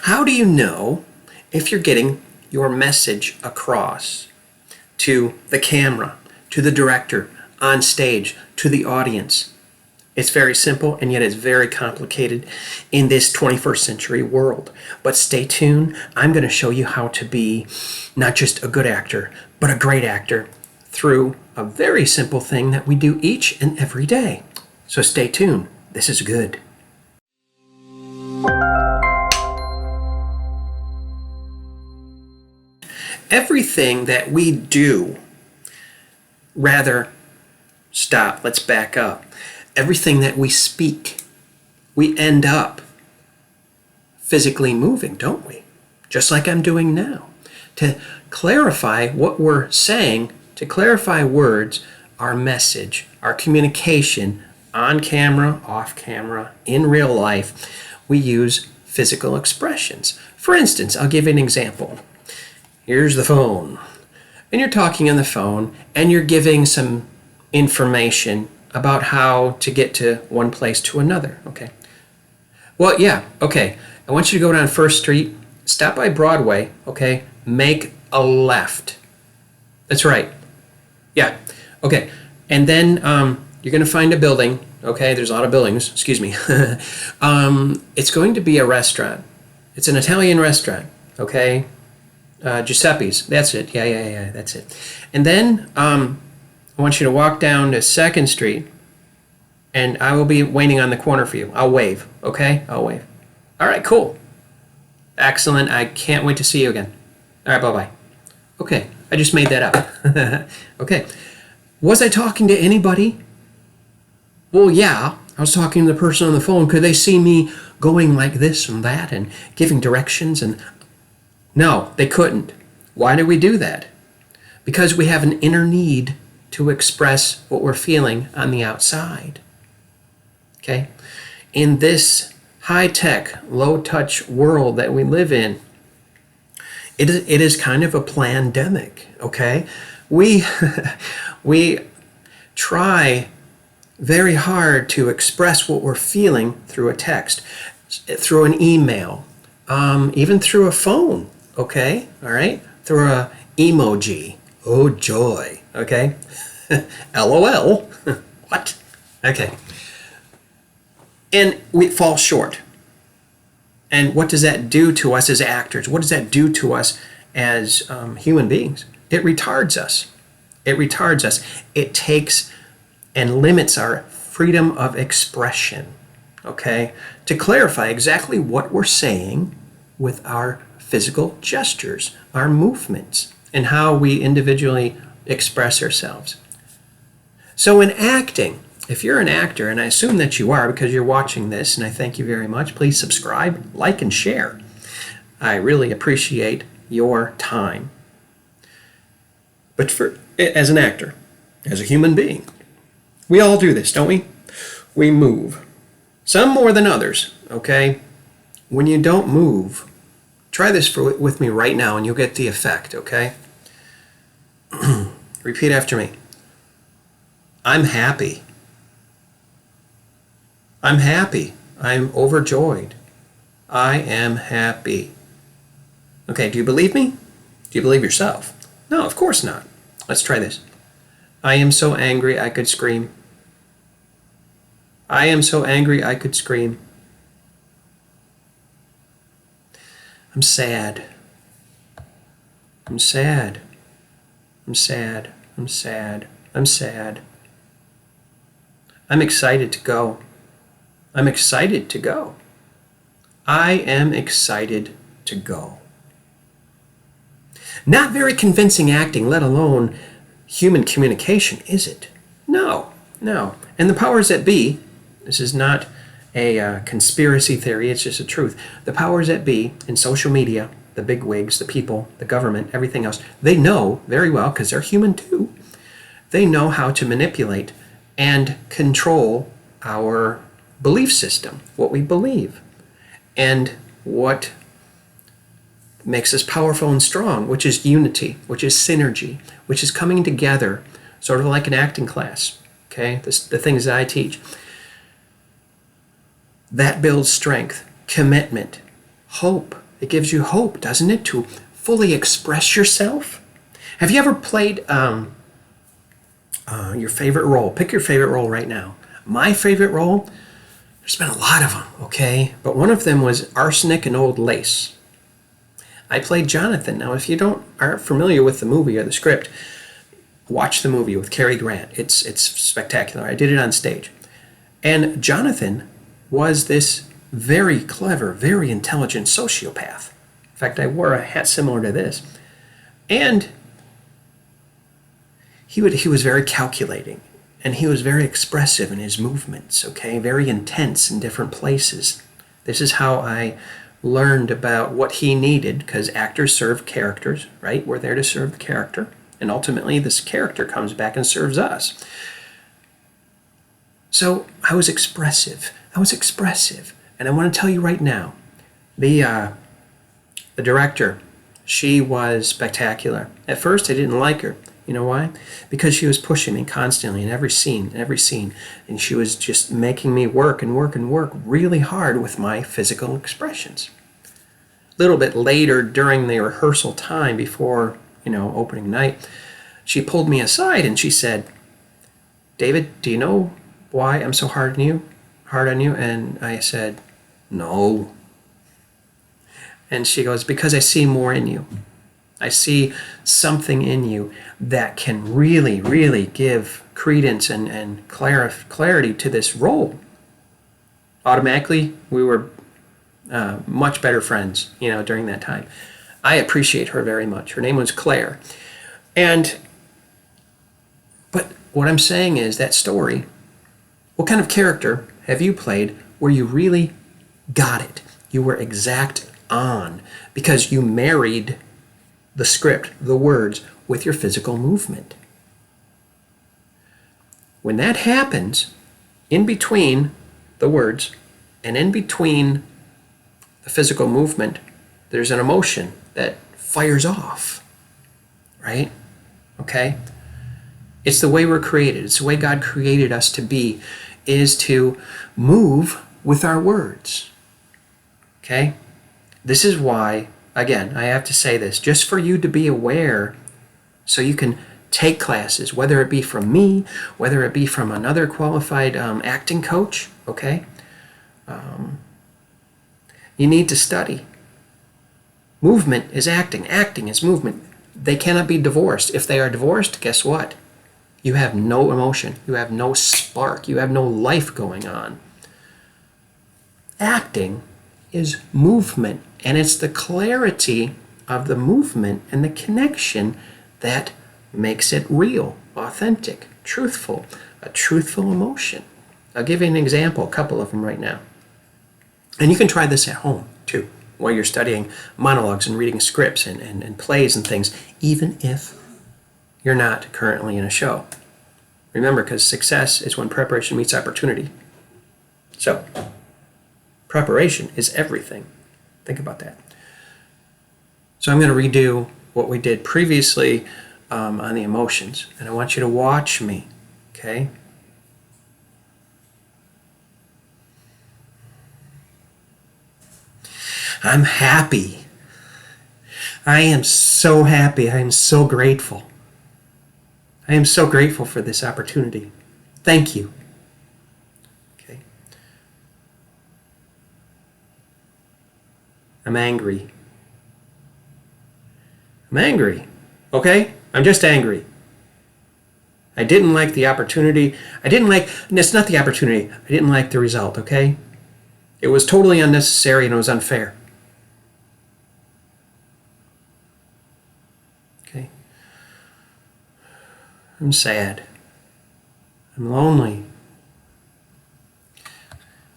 How do you know if you're getting your message across to the camera, to the director, on stage, to the audience? It's very simple, and yet it's very complicated in this 21st century world. But stay tuned. I'm going to show you how to be not just a good actor, but a great actor through a very simple thing that we do each and every day. So stay tuned. This is good. Everything that we do, let's back up. Everything that we speak, we end up physically moving, don't we? Just like I'm doing now. To clarify what we're saying, to clarify words, our message, our communication, on camera, off camera, in real life, we use physical expressions. For instance, I'll give you an example. Here's the phone. And you're talking on the phone, and you're giving some information about how to get to one place to another, okay? Well, yeah, okay. I want you to go down First Street, stop by Broadway, okay? Make a left. That's right. Yeah, okay. And then you're going to find a building, okay? There's a lot of buildings, excuse me. It's going to be a restaurant. It's an Italian restaurant, okay? Giuseppe's, that's it. Yeah, that's it. And then I want you to walk down to 2nd Street, and I will be waiting on the corner for you. I'll wave, okay? I'll wave. All right, cool. Excellent. I can't wait to see you again. All right, bye-bye. Okay, I just made that up. Okay. Was I talking to anybody? Well, yeah. I was talking to the person on the phone. Could they see me going like this and that and giving directions? And no, they couldn't. Why do we do that? Because we have an inner need to express what we're feeling on the outside. Okay? In this high-tech, low-touch world that we live in, it is kind of a pandemic, okay? We try very hard to express what we're feeling through a text, through an email, even through a phone, okay? All right? Through a emoji. Oh, joy, okay? LOL. What? Okay. And we fall short. And what does that do to us as actors? What does that do to us as human beings? It retards us. It retards us. It takes and limits our freedom of expression, okay? To clarify exactly what we're saying with our physical gestures, our movements, and how we individually express ourselves. So in acting, if you're an actor, and I assume that you are because you're watching this, and I thank you very much, please subscribe, like, and share. I really appreciate your time. But as an actor, as a human being, we all do this, don't we? We move. Some more than others, okay? When you don't move, try this with me right now and you'll get the effect, okay? Repeat after me. I'm happy. I'm happy. I'm overjoyed. I am happy. Okay, do you believe me? Do you believe yourself? No, of course not. Let's try this. I am so angry I could scream. I am so angry I could scream. I'm sad. I'm sad. I'm sad. I'm sad. I'm sad. I'm excited to go. I'm excited to go. I am excited to go. Not very convincing acting, let alone human communication, is it? No. And the powers that be, this is not a conspiracy theory, it's just the truth. The powers that be in social media, the bigwigs, the people, the government, everything else, they know very well, because they're human too, they know how to manipulate and control our belief system, what we believe, and what makes us powerful and strong, which is unity, which is synergy, which is coming together, sort of like an acting class, okay? The things that I teach. That builds strength, commitment, hope, It gives you hope, doesn't it, to fully express yourself? Have you ever played your favorite role? Pick your favorite role right now. My favorite role, there's been a lot of them, okay? But one of them was Arsenic and Old Lace. I played Jonathan. Now, if you aren't familiar with the movie or the script, watch the movie with Cary Grant. It's spectacular. I did it on stage. And Jonathan was this very clever, very intelligent sociopath. In fact, I wore a hat similar to this. And he was very calculating, and he was very expressive in his movements, okay? Very intense in different places. This is how I learned about what he needed, because actors serve characters, right? We're there to serve the character, and ultimately this character comes back and serves us. So I was expressive. And I want to tell you right now, the director, she was spectacular. At first, I didn't like her. You know why? Because she was pushing me constantly in every scene. And she was just making me work really hard with my physical expressions. A little bit later during the rehearsal time before, opening night, she pulled me aside and she said, "David, do you know why I'm so hard on you?" And I said, "No." And she goes, "Because I see more in you. I see something in you that can really, really give credence and clarity to this role." Automatically, we were much better friends, during that time. I appreciate her very much. Her name was Claire. But what I'm saying is that story, what kind of character have you played where you really got it? You were exact on because you married the script, the words, with your physical movement. When that happens, in between the words and in between the physical movement, there's an emotion that fires off, right? Okay? It's the way we're created. It's the way God created us to be, is to move with our words. Okay? This is why, again, I have to say this, just for you to be aware so you can take classes, whether it be from me, whether it be from another qualified acting coach, okay? You need to study. Movement is acting. Acting is movement. They cannot be divorced. If they are divorced, guess what? You have no emotion. You have no spark. You have no life going on. Acting is movement, and it's the clarity of the movement and the connection that makes it real, authentic, truthful, a truthful emotion. I'll give you an example, a couple of them right now. And you can try this at home, too, while you're studying monologues and reading scripts and plays and things, even if you're not currently in a show. Remember, because success is when preparation meets opportunity. So, preparation is everything. Think about that. So I'm going to redo what we did previously on the emotions. And I want you to watch me, okay? I'm happy. I am so happy. I am so grateful. I am so grateful for this opportunity. Thank you. Okay. I'm angry. I'm angry. Okay? I'm just angry. I didn't like the opportunity. It's not the opportunity. I didn't like the result, okay? It was totally unnecessary and it was unfair. Okay? I'm sad. I'm lonely.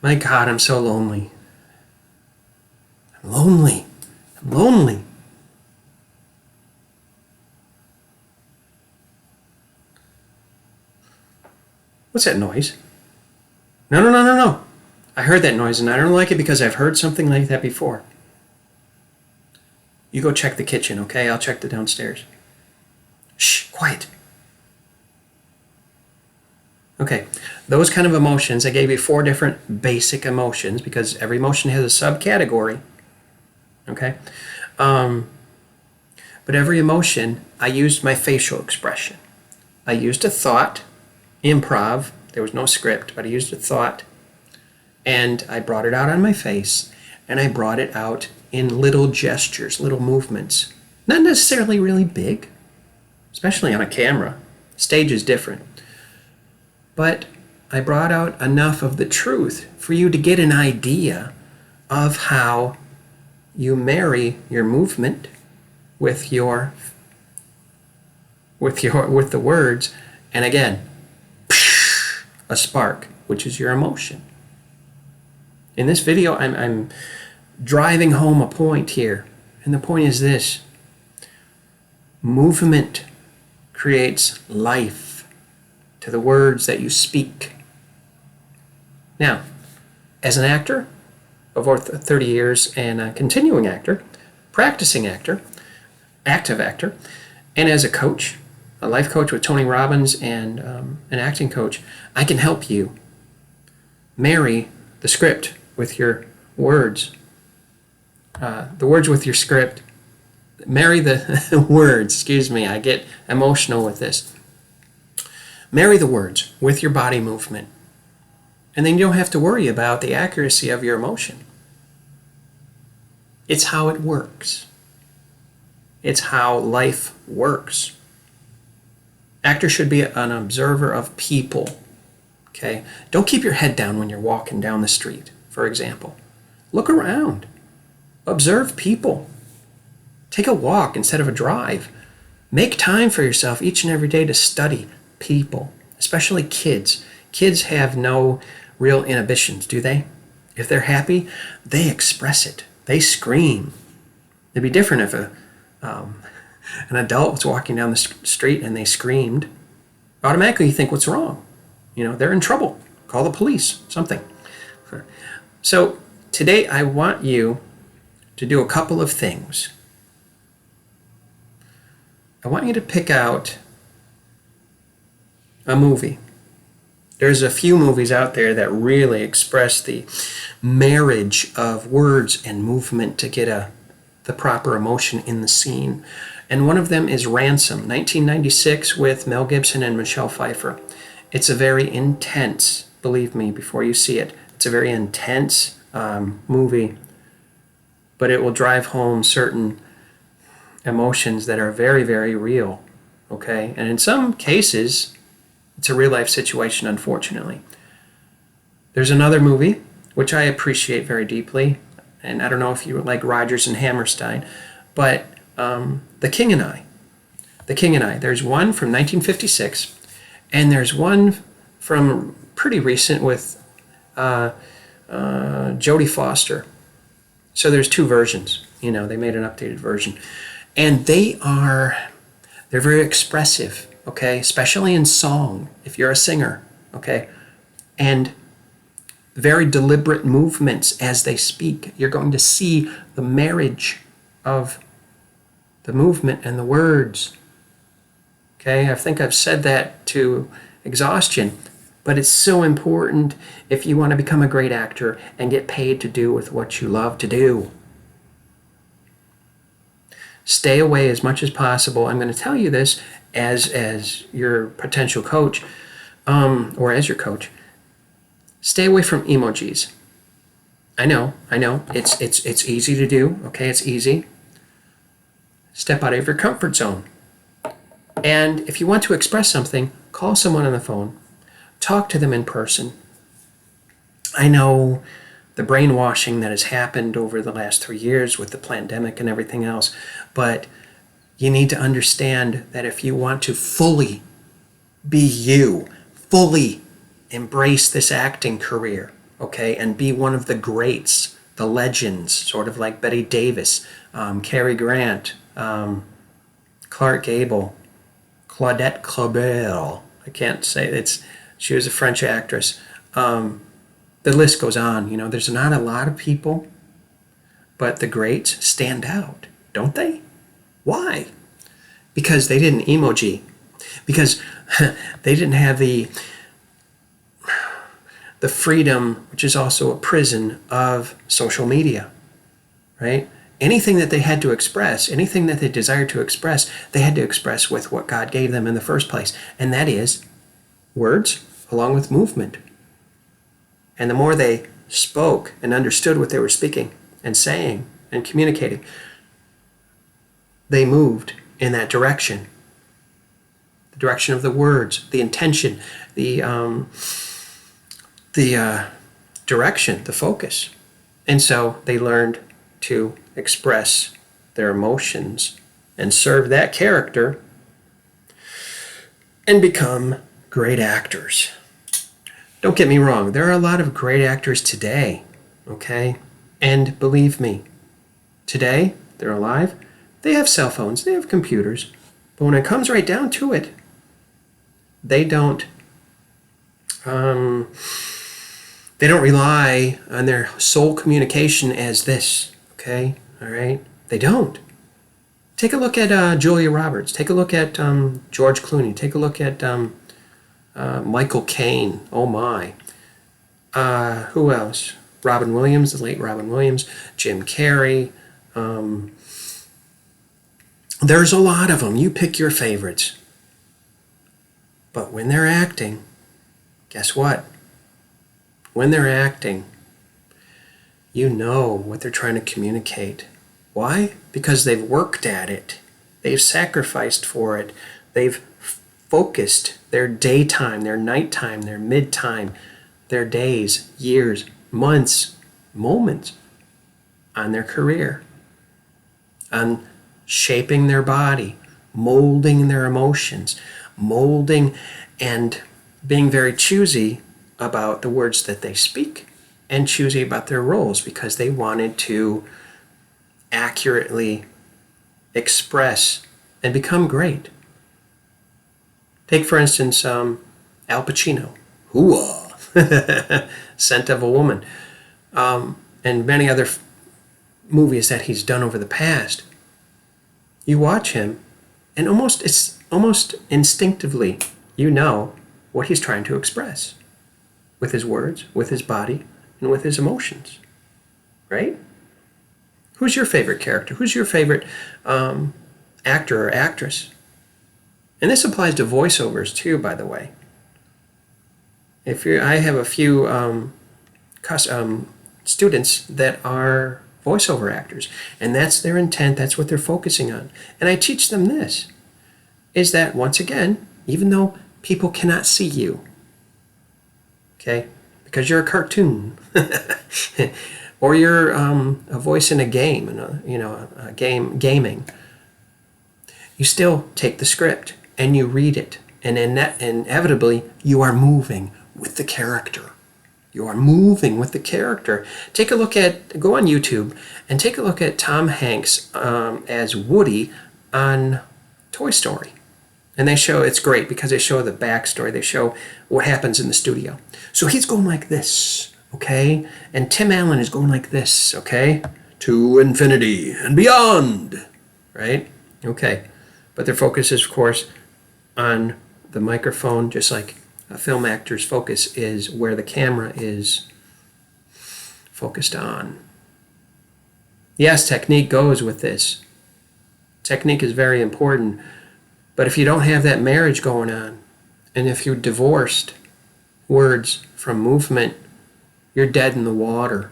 My God, I'm so lonely. I'm lonely. I'm lonely. What's that noise? No. I heard that noise and I don't like it because I've heard something like that before. You go check the kitchen, okay? I'll check the downstairs. Shh, quiet. Okay, those kind of emotions, I gave you 4 different basic emotions because every emotion has a subcategory. Okay? But every emotion, I used my facial expression. I used a thought, improv. There was no script, but I used a thought. And I brought it out on my face. And I brought it out in little gestures, little movements. Not necessarily really big, especially on a camera. Stage is different. But I brought out enough of the truth for you to get an idea of how you marry your movement with the words, and again, a spark, which is your emotion. In this video, I'm driving home a point here, and the point is this: movement creates life to the words that you speak. Now, as an actor of over 30 years and a continuing actor, practicing actor, active actor, and as a coach, a life coach with Tony Robbins and an acting coach, I can help you marry the script with your words. The words with your script. Marry the words, I get emotional with this. Marry the words with your body movement. And then you don't have to worry about the accuracy of your emotion. It's how it works. It's how life works. Actors should be an observer of people. Okay? Don't keep your head down when you're walking down the street, for example. Look around. Observe people. Take a walk instead of a drive. Make time for yourself each and every day to study people, especially kids. Kids have no real inhibitions, do they? If they're happy, they express it. They scream. It'd be different if an adult was walking down the street and they screamed. Automatically you think, what's wrong? They're in trouble. Call the police, something. So today I want you to do a couple of things. I want you to pick out a movie. There's a few movies out there that really express the marriage of words and movement to get the proper emotion in the scene. And one of them is Ransom, 1996, with Mel Gibson and Michelle Pfeiffer. It's a very intense, believe me, before you see it, it's a very intense movie, but it will drive home certain emotions that are very, very real, okay? And in some cases, it's a real-life situation, unfortunately. There's another movie, which I appreciate very deeply, and I don't know if you like Rodgers and Hammerstein, but The King and I. The King and I. There's one from 1956, and there's one from pretty recent with Jodie Foster. So there's two versions. They made an updated version. And they're very expressive, okay? Especially in song, if you're a singer, okay? And very deliberate movements as they speak. You're going to see the marriage of the movement and the words. Okay, I think I've said that to exhaustion, but it's so important if you want to become a great actor and get paid to do with what you love to do. Stay away as much as possible. I'm going to tell you this as your potential coach, or as your coach. Stay away from emojis. I know. It's easy to do. Okay, it's easy. Step out of your comfort zone. And if you want to express something, call someone on the phone. Talk to them in person. I know the brainwashing that has happened over the last 3 years with the pandemic and everything else, but you need to understand that if you want to fully be you, fully embrace this acting career, okay, and be one of the greats, the legends, sort of like Bette Davis, Cary Grant, Clark Gable, Claudette Colbert, I can't say it's. She was a French actress. The list goes on. There's not a lot of people, but the greats stand out, don't they? Why? Because they didn't emoji. Because they didn't have the freedom, which is also a prison, of social media, right? anything that they had to express, anything that they desired to express, they had to express with what God gave them in the first place. And that is words along with movement. And the more they spoke and understood what they were speaking and saying and communicating, they moved in that direction. The direction of the words, the intention, the direction, the focus. And so they learned to express their emotions and serve that character and become great actors. Don't get me wrong, there are a lot of great actors today, okay? And believe me, today, they're alive, they have cell phones, they have computers, but when it comes right down to it, they don't rely on their sole communication as this, okay? All right? They don't. Take a look at Julia Roberts. Take a look at George Clooney. Take a look at Michael Caine. Oh, my. Who else? Robin Williams, the late Robin Williams. Jim Carrey. There's a lot of them. You pick your favorites. But when they're acting, guess what? When they're acting, you know what they're trying to communicate. Why? Because they've worked at it. They've sacrificed for it. They've focused their daytime, their nighttime, their midtime, their days, years, months, moments on their career, on shaping their body, molding their emotions, molding and being very choosy about the words that they speak and choosy about their roles because they wanted to accurately express and become great. Take, for instance, Al Pacino, Hooah, Scent of a Woman, and many other movies that he's done over the past. You watch him, and it's almost instinctively, you know what he's trying to express with his words, with his body, and with his emotions, right? Who's your favorite character? Who's your favorite actor or actress? And this applies to voiceovers too, by the way. I have a few students that are voiceover actors, and that's their intent, that's what they're focusing on. And I teach them this, is that once again, even though people cannot see you, okay, because you're a cartoon, or you're a voice in a game, gaming, you still take the script and you read it, and inevitably you are moving with the character. You are moving with the character. Go on YouTube and take a look at Tom Hanks as Woody on Toy Story. And it's great because they show the backstory. They show what happens in the studio. So he's going like this, okay? And Tim Allen is going like this, okay? To infinity and beyond, right? Okay. But their focus is, of course, on the microphone, just like a film actor's focus is where the camera is focused on. Yes, technique goes with this. Technique is very important. But if you don't have that marriage going on, and if you divorced words from movement, you're dead in the water,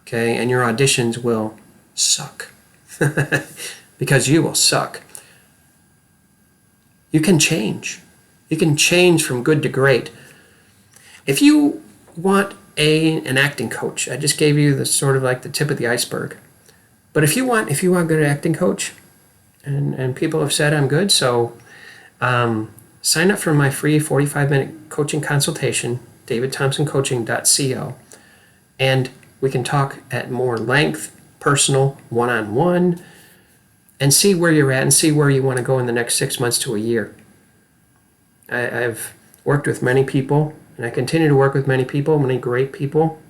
okay? And your auditions will suck because you will suck. You can change. You can change from good to great. If you want an acting coach, I just gave you the sort of like the tip of the iceberg. But if you want a good acting coach, and people have said I'm good, so sign up for my free 45-minute coaching consultation, davidthompsoncoaching.co, and we can talk at more length, personal, one-on-one, and see where you're at and see where you want to go in the next 6 months to a year. I've worked with many people, and I continue to work with many people, many great people,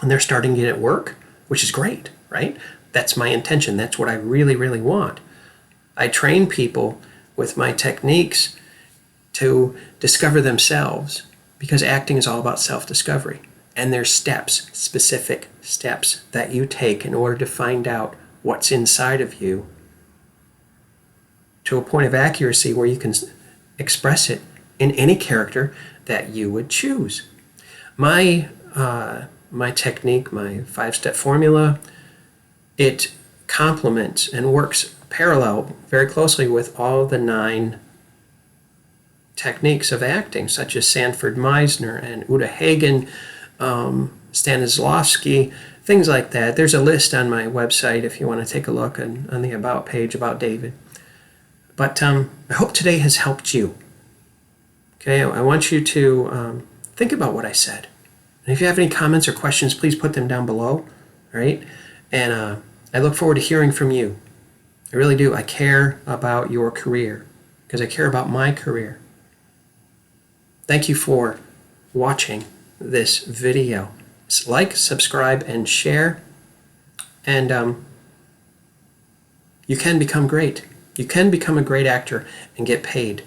and they're starting to get at work, which is great, right? That's my intention. That's what I really, really want. I train people with my techniques to discover themselves because acting is all about self-discovery. And there's specific steps that you take in order to find out what's inside of you to a point of accuracy where you can express it in any character that you would choose. My technique, my 5-step formula, it complements and works parallel very closely with all the 9 techniques of acting, such as Sanford Meisner and Uta Hagen, Stanislavski, things like that. There's a list on my website if you want to take a look on the About page about David. But I hope today has helped you. Okay, I want you to think about what I said. And if you have any comments or questions, please put them down below. All right? And I look forward to hearing from you. I really do. I care about your career because I care about my career. Thank you for watching this video. Like, subscribe, and share. And you can become great. You can become a great actor and get paid.